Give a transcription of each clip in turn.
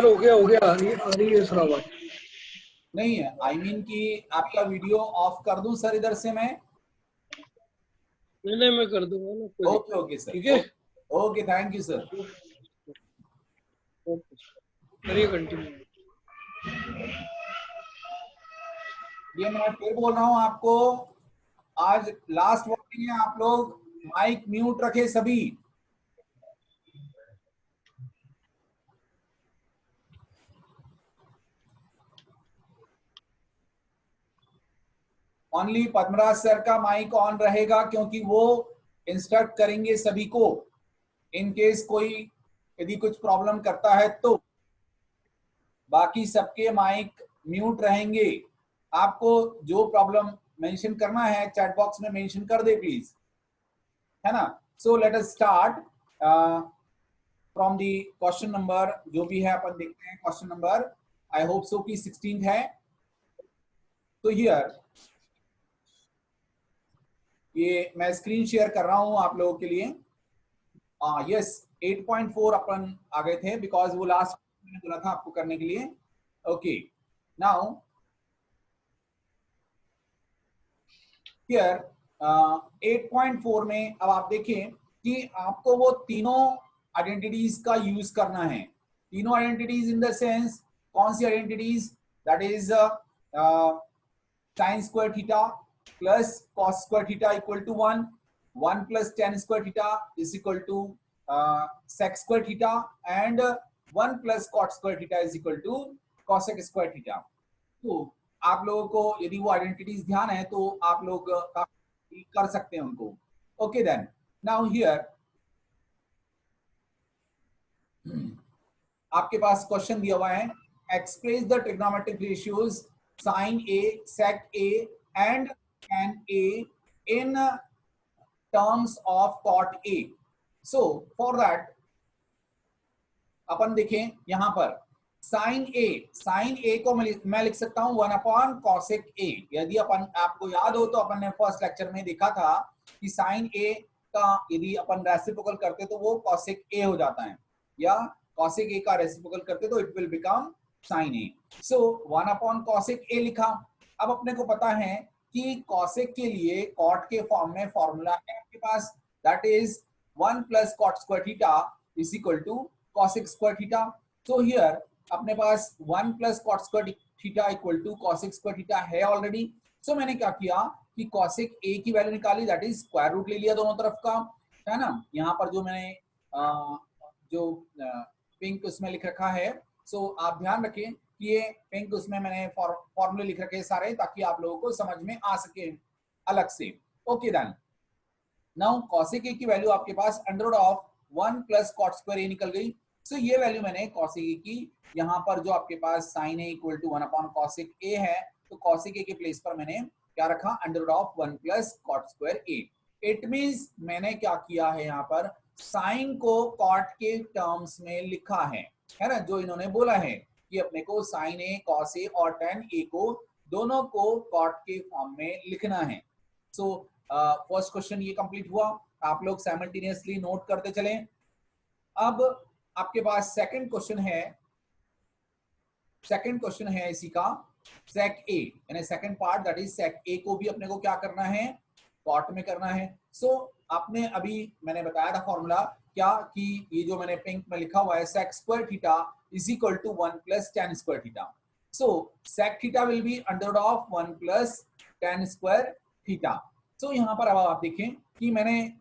Sir हो गया आ रही है सर आवाज। नहीं है, आई मीन कि आपका वीडियो ऑफ कर दूं सर इधर से मैं? नहीं मैं कर दूंगा ना, कोई ओके ओके दिक्कत। सर, ठीक है, okay, thank you sir. Okay करिए कंटिन्यू। ये मैं फिर बोल रहा हूं आपको, आज लास्ट वार्निंग है, आप लोग माइक म्यूट रखे सभी। ओनली पद्मराज सर का माइक ऑन रहेगा क्योंकि वो इंस्ट्रक्ट करेंगे सभी को। इन केस कोई यदि कुछ प्रॉब्लम करता है तो बाकी सबके माइक म्यूट रहेंगे। आपको जो प्रॉब्लम मेंशन करना है चैट बॉक्स में मेंशन कर दे प्लीज, है ना। So let us start from the question number, जो भी है अपन देखते हैं। Question number I hope so कि 16 है। तो हियर ये मैं स्क्रीन शेयर कर रहा हूं आप लोगों के लिए। यस 8.4 अपन आ गए थे बिकॉज वो लास्ट मैंने बोला था आपको करने के लिए। ओके नाउ हियर 8.4 में अब आप देखें कि आपको वो तीनों आइडेंटिटीज का यूज करना है। तीनों आइडेंटिटीज इन द सेंस, कौन सी identities? That is sine square theta plus cos square theta equal to 1, 1 plus tan square theta is equal to sec square theta, and 1 plus cot square theta is equal to cosec square theta. तो आप लोगों को यदि वो identities ध्यान है तो आप लोग कर सकते हैं उनको। ओके देन नाउ हियर आपके पास क्वेश्चन दिया हुआ है, express the trigonometric ratios sine A, sec A and tan A in terms of cot A. So for that अपन देखें यहां पर साइन ए को मैं लिख सकता हूं 1 अपॉन कॉसेक ए। यदि अपन आपको याद हो तो अपन ने फर्स्ट लेक्चर में देखा था कि साइन ए का यदि अपन रेसिप्रोकल करते तो वो कॉसेक ए हो जाता है, या कॉसेक ए का रेसिप्रोकल करते तो it will become sign A. So 1 upon cosec ए लिखा। अब अपने को पता है कि कॉसेक के लिए कॉट के फॉर्म में फॉर्मूला है आपके पास, that is 1 plus cot square theta is equal to cosec square theta. So here अपने पास 1 plus cot square theta equal to cosec square theta है ऑलरेडी। सो मैंने क्या किया कि कॉसेक ए की वैल्यू निकाली, दैट इज स्क्वायर रूट ले लिया दोनों तरफ का, है ना। यहाँ पर जो मैंने जो पिंक उसमें लिख रखा है, सो आप ध्यान रखें कि ये पिंक उसमें मैंने फॉर्मूले लिख रखे सारे ताकि आप लोगों को समझ में आ सके अलग से। Okay then now cosec A की वैल्यू आपके पास under root of 1 plus cot square A निकल गई। सो ये वैल्यू मैंने कॉसेक ए की, यहाँ पर जो आपके पास sine A equal to 1 upon cosec A है, तो कॉसेक ए के प्लेस पर मैंने क्या रखा, under root of 1 plus cot square a. It means मैंने क्या किया है, यहाँ पर साइन को कॉट के टर्म्स में लिखा है ना, जो इन्होंने बोला है कि अपने को साइन ए, कॉस ए और टेन ए को दोनों को कॉट के फॉर्म में लिखना है। सो फर्स्ट क्वेश्चन ये कंप्लीट हुआ। आप लोग साइमल्टेनियसली नोट करते चलें। अब आपके पास सेकंड क्वेश्चन है इसी का, सेक ए, यानी second part, that is sec A को भी अपने को क्या करना है, कॉट में करना है। सो आपने अभी मैंने बताया था फॉर्मूला क्या, कि ये जो मैंने पिंक में लिखा हुआ है sec square theta is equal to 1 plus tan square theta. So sec theta will be under of 1 plus tan square theta. So यहाँ पर अब आप देखें कि मैंने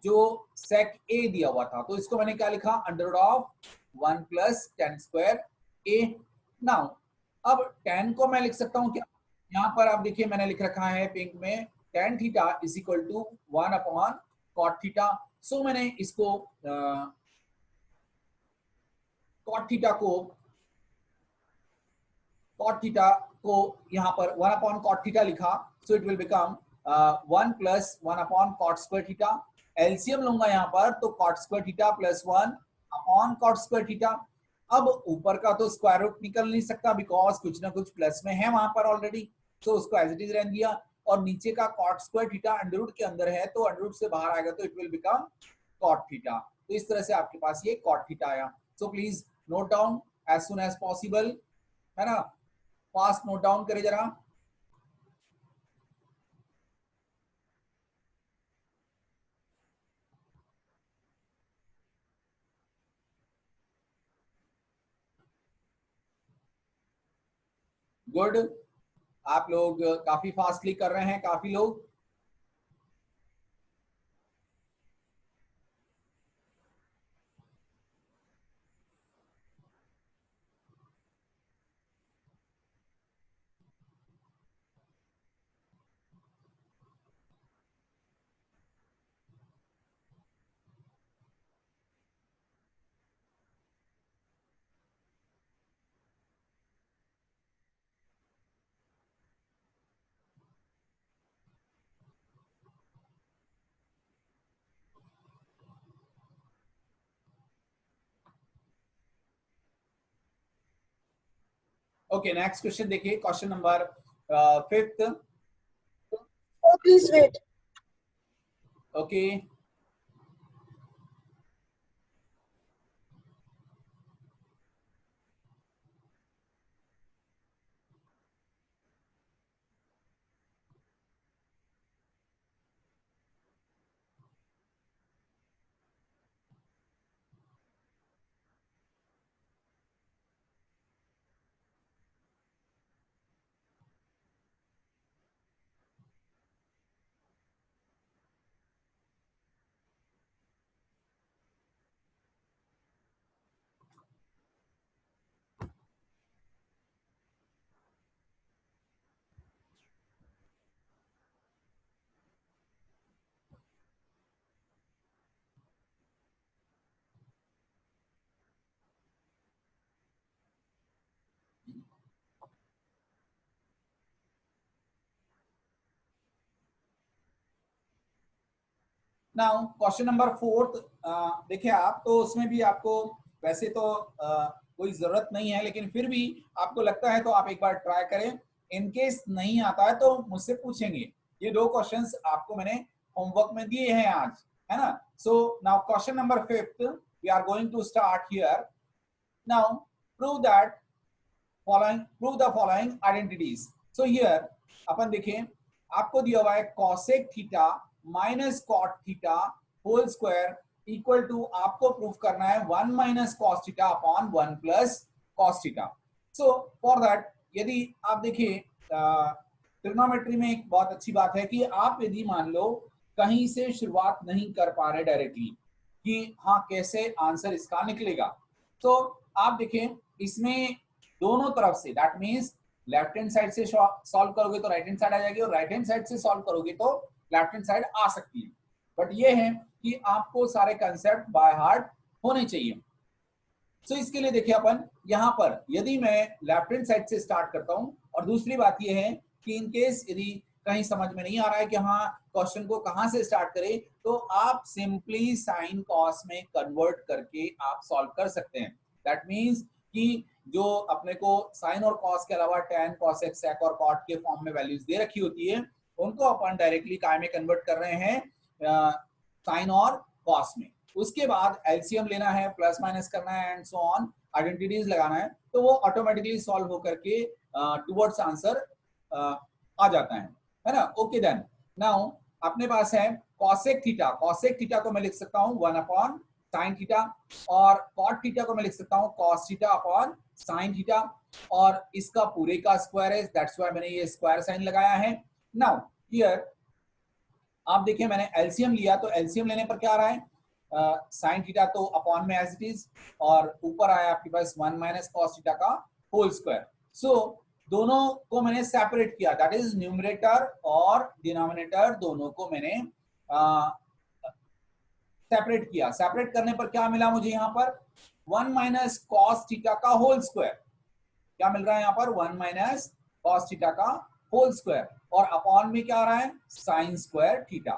जो सेक ए दिया हुआ था तो इसको मैंने क्या लिखा, under of 1 plus tan square A. Now अब टेन को मैं लिख सकता हूँ क्या, यहाँ पर आप देखिए मैंने लिख रखा है पिंक में tan theta is equal to 1 upon cot theta. So मैंने इसको कॉट थीटा को यहाँ पर 1 अपॉन कॉट थीटा लिखा। So it will become 1 plus 1 upon cot square theta. LCM लूंगा यहाँ पर तो cot square theta plus 1 upon cot square theta. अब ऊपर का तो स्क्वायर रूट निकल नहीं सकता बिकॉज कुछ ना कुछ प्लस में है वहां पर ऑलरेडी, तो उसको एज इट इज रहने दिया। और नीचे का cot square theta under root के अंदर है तो अंडर रूट से बाहर आएगा तो it will become cot theta. तो इस तरह से आपके पास ये कॉट थीटा आया। So please note down as soon as possible, है ना। फास्ट नोट डाउन करें जरा। गुड, आप लोग काफी फास्टली कर रहे हैं, काफी लोग। ओके, नेक्स्ट क्वेश्चन देखिए, question number 5th। Oh, please wait. Okay, now question number 4th। देखिए, आप तो उसमें भी आपको वैसे तो कोई जरूरत नहीं है, लेकिन फिर भी आपको लगता है तो आप एक बार ट्राई करें। इन केस नहीं आता है तो मुझसे पूछेंगे। ये 2 क्वेश्चंस आपको मैंने होमवर्क में दिए हैं आज, है ना। So now question number 5th, we are going to start here. Now prove that prove the following identities. So here अपन देखें, आपको दिया हुआ है cosec theta minus cot theta whole square equal to, आपको प्रूफ करना है 1 minus cos theta upon 1 plus cos theta. So for that, यदि आप देखिए ट्रिग्नोमेट्री में एक बहुत अच्छी बात है कि आप यदि मान लो कहीं से शुरुआत नहीं कर पा रहे डायरेक्टली कि हाँ कैसे आंसर इसका निकलेगा, तो आप देखें इसमें दोनों तरफ से, that means left hand side से सॉल्व करोगे तो राइट हैंड साइड आ जाएगी, और राइट हैंड साइड से सॉल्व करोगे तो लेफ्ट हैंड साइड आ सकती है। बट ये है कि आपको सारे कंसेप्ट बाय हार्ट होने चाहिए। सो इसके लिए देखिए, अपन यहाँ पर यदि मैं लेफ्ट हैंड साइड से स्टार्ट करता हूँ, और दूसरी बात ये है कि इन केस यदि कहीं समझ में नहीं आ रहा है कि हाँ क्वेश्चन को कहाँ से स्टार्ट करें, तो आप सिंपली साइन कॉस में कन्वर्ट करके आप सॉल्व कर सकते हैं। दैट मीन्स कि जो अपने को साइन और कॉस के अलावा tan, cosec, sec और cot के फॉर्म में वैल्यूज दे रखी होती है, उनको अपन डायरेक्टली काय में कन्वर्ट कर रहे हैं, साइन और कॉस में। उसके बाद एलसीएम लेना है, प्लस माइनस करना है एंड सो ऑन, आइडेंटिटीज लगाना है, तो वो ऑटोमेटिकली सॉल्व होकर के टुवर्ड्स आंसर आ जाता है ना। ओके देन, नाउ अपने पास है cosec थीटा। cosec थीटा को मैं लिख सकता हूँ 1 अपॉन साइन थीटा, और cot थीटा को मैं लिख सकता हूँ cos theta upon sine theta, और इसका पूरे का स्क्वायर है, दैट्स व्हाई मैंने ये स्क्वायर साइन लगाया है। नाउ हियर आप देखिए, मैंने एलसीएम लिया, तो एलसीएम लेने पर क्या आ रहा है, साइन थीटा तो अपॉन में एज इट इज, और ऊपर आया आपके पास 1 माइनस कॉस थीटा का होल स्क्वायर। सो दोनों को मैंने सेपरेट किया, दैट इज न्यूमरेटर और डिनोमिनेटर दोनों को मैंने सेपरेट किया। सेपरेट करने पर क्या मिला मुझे यहाँ पर, 1 माइनस कॉस थीटा का होल स्क्वायर। क्या मिल रहा है यहाँ पर, 1 माइनस कॉस थीटा का होल स्क्वायर, और अपॉन में क्या आ रहा है, साइन स्क्वायर थीटा।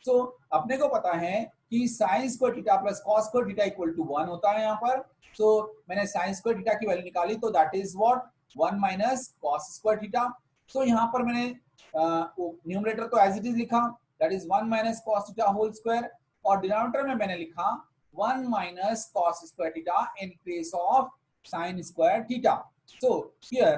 सो अपने को पता है कि sine square theta plus cos square theta equal to 1 होता है यहाँ पर। सो मैंने साइन स्क्वायर थीटा की वैल्यू निकाली, तो that is what, 1 minus cos square theta. So यहाँ पर मैंने न्यूमरेटर तो एज इट इज लिखा, that is 1 minus cos theta whole square, और डिनोमिनेटर में मैंने लिखा 1 minus cos square theta in place of sine square theta. So here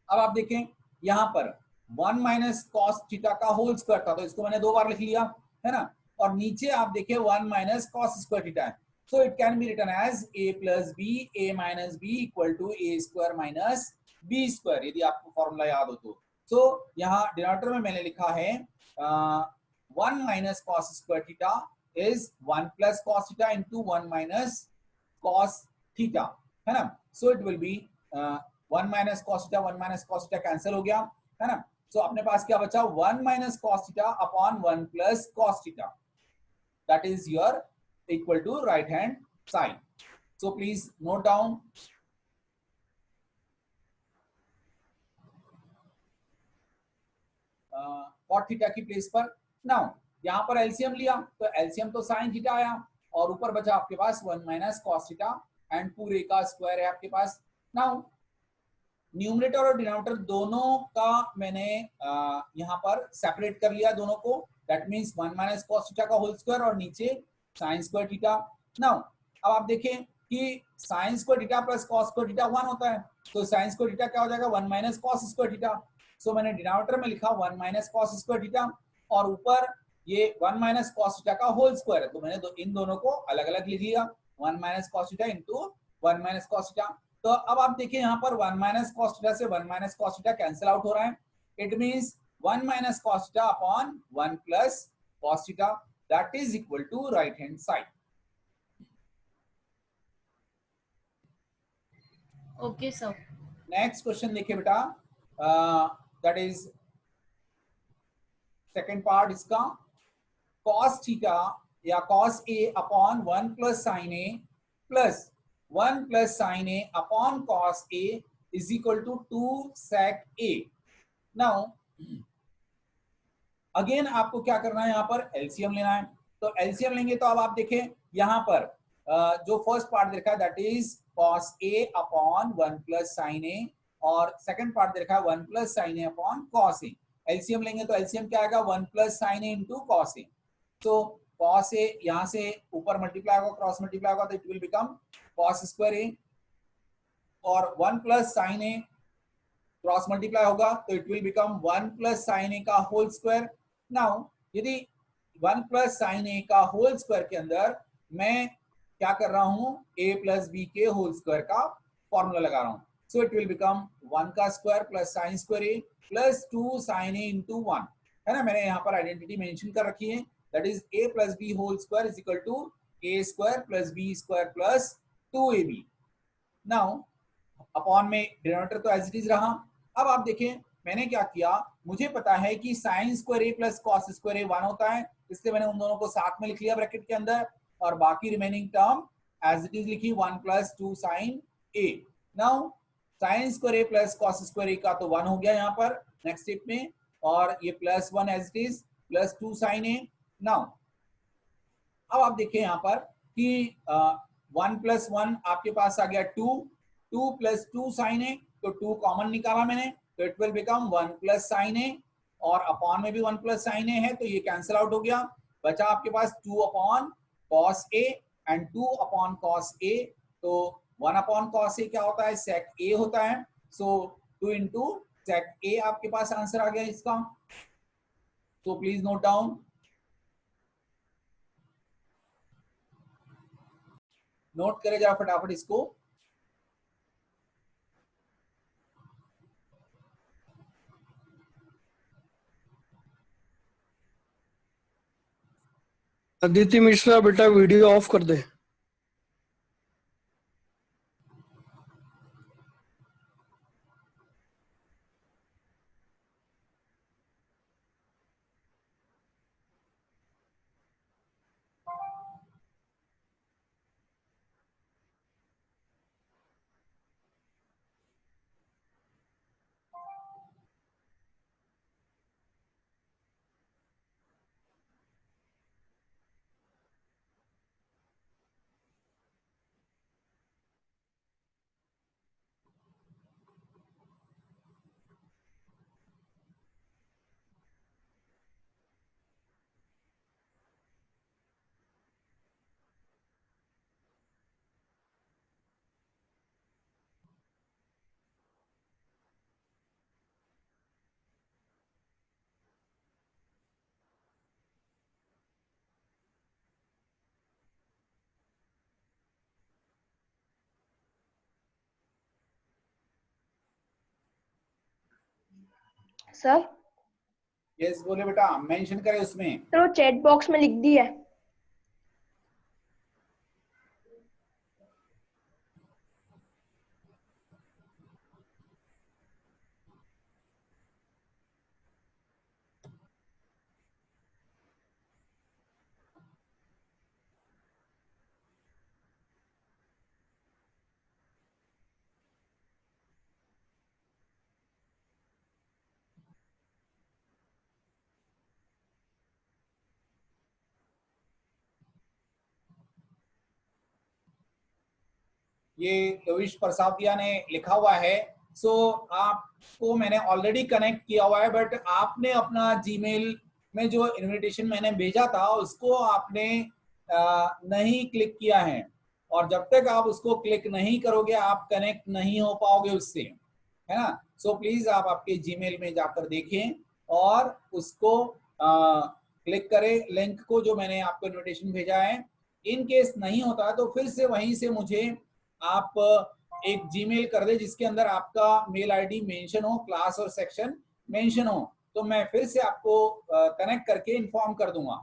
अब आप देखें यहां पर 1 माइनस कॉस थीटा का होल स्क्वायर था, तो इसको मैंने 2 बार लिख लिया है ना, और नीचे आप देखिए 1 माइनस कॉस स्क्वायर थीटा है। So it can be written as a plus b, a minus b equal to a square minus b square, यदि आपको फॉर्मूला याद हो तो। सो यहाँ डिनोमिनेटर में मैंने लिखा है 1 minus cos square theta is 1 plus cos theta into 1 minus cos theta, है ना। सो it will be 1 minus cos theta, 1 minus cos theta cancel हो गया, है ना। सो अपने पास क्या बचा, 1 minus cos theta upon 1 plus cos theta, that is your equal to right hand side. So please note down. Cot theta की place पर now यहां पर एलसीएम लिया, तो एलसीएम तो साइन थीटा आया और ऊपर बचा आपके पास 1 माइनस कॉस थीटा एंड पूरे का स्क्वायर है आपके पास। नाउ न्यूमरेटर और डिनोमिनेटर दोनों का मैंने यहाँ पर सेपरेट कर लिया दोनों को, that means 1 minus cos theta का होल स्क्वायर और नीचे साइन स्क्वायर थीटा। नाउ अब आप देखें कि sine square theta plus cos square theta 1 होता है, तो साइन स्क्वायर थीटा क्या हो जाएगा, 1 minus cos square theta. So मैंने डिनोमिनेटर में लिखा 1 माइनस कॉस स्क्वायर थीटा और ऊपर ये 1 माइनस कॉस थीटा का होल स्क्वायर है, तो मैंने इन दोनों को अलग अलग लिख लिया, 1 minus cos theta into 1 minus cos theta. तो अब आप देखिए यहाँ पर 1 माइनस कॉस थीटा से 1 minus cos theta cancel out हो रहा है, it means 1 minus cos theta upon 1 plus cos theta, that is equal to right hand side. Okay sir. Next question देखिए बेटा, दैट इज सेकंड पार्ट इसका, cos theta या cos a upon 1 plus sine a plus 1 plus sine a upon cos a is equal to 2 sec a। Now again आपको क्या करना है, यहाँ पर एलसीएम लेना है, तो एलसीएम लेंगे तो अब आप देखें यहाँ पर जो फर्स्ट पार्ट देखा है that is cos a upon 1 plus sine a और सेकंड पार्ट देखा है 1 plus sine a upon cos a। LCM लेंगे तो एलसीएम क्या आएगा, 1 plus sine a into cos a। तो cos a यहां से ऊपर मल्टीप्लाई होगा, क्रॉस मल्टीप्लाई होगा, तो it will become cos square a और 1 plus sine a cross multiply होगा तो it will become 1 plus sine a का होल स्क्वायर। नाउ यदि 1 प्लस साइन a का होल स्क्वायर के अंदर मैं क्या कर रहा हूं, a प्लस b के होल स्क्वायर का फॉर्मूला लगा रहा हूं, सो इट विल बिकम 1 का square plus sine square a plus 2 sine a into 1, है ना। मैंने यहाँ पर आइडेंटिटी मेंशन कर रखी है, that is a plus b whole square is equal to a square plus b square plus 2ab। Now upon में डिनोमिनेटर तो एज इट इज रहा। अब आप देखें मैंने क्या किया, मुझे पता है कि sine square a plus cos square a 1 होता है, इसलिए मैंने उन दोनों को साथ में लिख लिया ब्रैकेट के अंदर और बाकी remaining term as it is लिखी 1 plus 2 sine a। Now sine square a plus cos square a का तो 1 हो गया यहाँ पर नेक्स्ट स्टेप में, और ये plus 1 as it is plus 2 sine a। Now अब आप देखें यहाँ पर कि 1 प्लस 1 आपके पास आ गया 2, 2 प्लस 2 साइन a, तो 2 कॉमन निकाला मैंने तो it will become 1 plus sine a और अपॉन में भी 1 प्लस साइन a है तो ये कैंसिल आउट हो गया, बचा आपके पास 2 upon cos a and 2 upon cos a, तो 1 अपॉन कॉस a क्या होता है, सेक a होता है, सो 2 इंटू सेक a आपके पास आंसर आ गया इसका। सो प्लीज नोट डाउन, नोट करें जरा फटाफट इसको। अदिति मिश्रा बेटा वीडियो ऑफ कर दे। सर यस बोले बेटा, मेंशन करें उसमें। तो चैट बॉक्स में लिख दी है। ये लविश प्रसादिया ने लिखा हुआ है। सो आपको मैंने ऑलरेडी कनेक्ट किया हुआ है, बट आपने अपना जीमेल में जो इनविटेशन मैंने भेजा था उसको आपने नहीं क्लिक किया है, और जब तक आप उसको क्लिक नहीं करोगे आप कनेक्ट नहीं हो पाओगे उससे, है ना। सो प्लीज आप आपके जीमेल में जाकर देखें और उसको क्लिक करें लिंक को जो मैंने आपको इनविटेशन भेजा है। इन केस नहीं होता है तो फिर से वहीं से मुझे आप एक जीमेल कर दे जिसके अंदर आपका मेल आईडी मेंशन हो, क्लास और सेक्शन मेंशन हो, तो मैं फिर से आपको कनेक्ट करके इन्फॉर्म कर दूंगा।